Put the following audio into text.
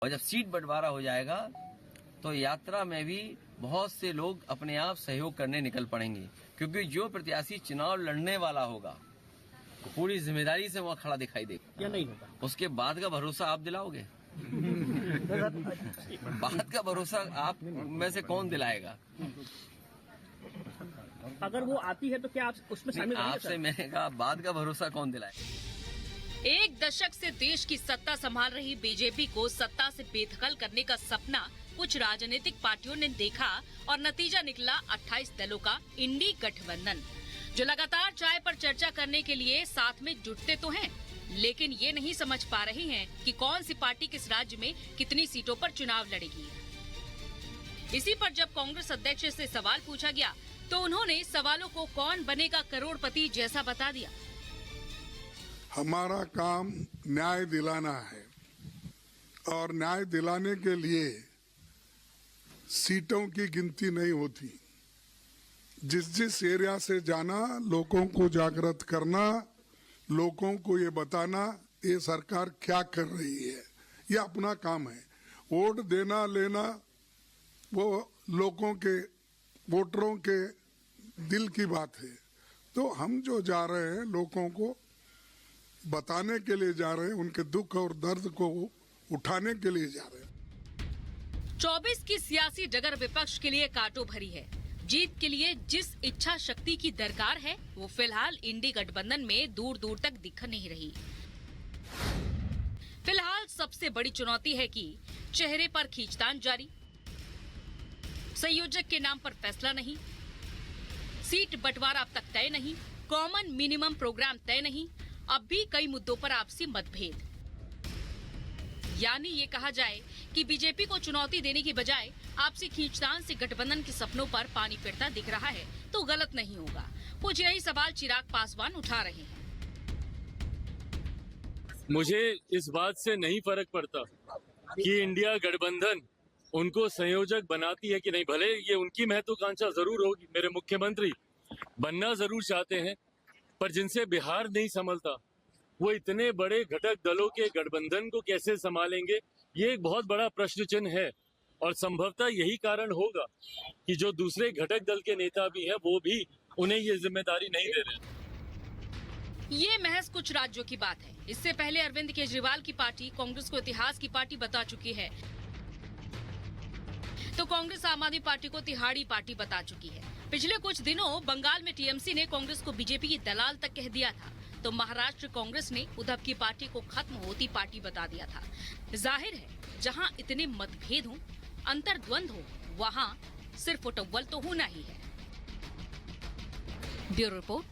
और जब सीट बंटवारा हो जाएगा तो यात्रा में भी बहुत से लोग अपने आप सहयोग करने निकल पड़ेंगे, क्योंकि जो प्रत्याशी चुनाव लड़ने वाला होगा तो पूरी जिम्मेदारी से वहाँ खड़ा दिखाई देगा। या नहीं होगा? उसके बाद का भरोसा आप दिलाओगे? बाद का भरोसा आप में से कौन दिलाएगा? अगर वो आती है तो क्या आप उसमें शामिल रहेंगे? आपसे मैंने कहा बाद का भरोसा कौन दिलाएगा? एक दशक से देश की सत्ता संभाल रही बीजेपी को सत्ता से बेदखल करने का सपना कुछ राजनीतिक पार्टियों ने देखा और नतीजा निकला 28 दलों का इंडी गठबंधन, जो लगातार चाय पर चर्चा करने के लिए साथ में जुटते तो हैं, लेकिन ये नहीं समझ पा रही हैं कि कौन सी पार्टी किस राज्य में कितनी सीटों पर चुनाव लड़ेगी। इसी पर जब कांग्रेस अध्यक्ष से सवाल पूछा गया तो उन्होंने सवालों को कौन बनेगा करोड़पति जैसा बता दिया। हमारा काम न्याय दिलाना है और न्याय दिलाने के लिए सीटों की गिनती नहीं होती। जिस एरिया से जाना, लोगों को जागृत करना, लोगों को ये बताना ये सरकार क्या कर रही है, ये अपना काम है। वोट देना लेना वो लोगों के, वोटरों के दिल की बात है। तो हम जो जा रहे हैं लोगों को बताने के लिए जा रहे हैं, उनके दुख और दर्द को उठाने के लिए जा रहे हैं। 24 की सियासी डगर विपक्ष के लिए कांटों भरी है। जीत के लिए जिस इच्छा शक्ति की दरकार है वो फिलहाल इंडी गठबंधन में दूर दूर तक दिख नहीं रही। फिलहाल सबसे बड़ी चुनौती है कि चेहरे पर खींचतान जारी, संयोजक के नाम पर फैसला नहीं, सीट बंटवारा अब तक तय नहीं, कॉमन मिनिमम प्रोग्राम तय नहीं, अब भी कई मुद्दों पर आपसी मतभेद। यानी ये कहा जाए कि बीजेपी को चुनौती देने की बजाय आपसी खींचतान से गठबंधन के सपनों पर पानी फिरता दिख रहा है तो गलत नहीं होगा। कुछ यही सवाल चिराग पासवान उठा रहे हैं। मुझे इस बात से नहीं फर्क पड़ता कि इंडिया गठबंधन उनको संयोजक बनाती है कि नहीं। भले ये उनकी महत्वाकांक्षा जरूर होगी, मेरे मुख्यमंत्री बनना जरूर चाहते हैं, पर जिनसे बिहार नहीं संभलता वो इतने बड़े घटक दलों के गठबंधन को कैसे संभालेंगे, ये एक बहुत बड़ा प्रश्न चिन्ह है। और संभवतः यही कारण होगा कि जो दूसरे घटक दल के नेता भी हैं वो भी उन्हें ये जिम्मेदारी नहीं दे रहे। ये महज कुछ राज्यों की बात है। इससे पहले अरविंद केजरीवाल की पार्टी कांग्रेस को इतिहास की पार्टी बता चुकी है, तो कांग्रेस आम आदमी पार्टी को तिहाड़ी पार्टी बता चुकी है। पिछले कुछ दिनों बंगाल में टीएमसी ने कांग्रेस को बीजेपी की दलाल तक कह दिया था, तो महाराष्ट्र कांग्रेस ने उद्धव की पार्टी को खत्म होती पार्टी बता दिया था। जाहिर है जहां इतने मतभेद हो, अंतर्द्वंद हो, वहां सिर्फ वोटअव्वल तो होना ही है। Bureau report,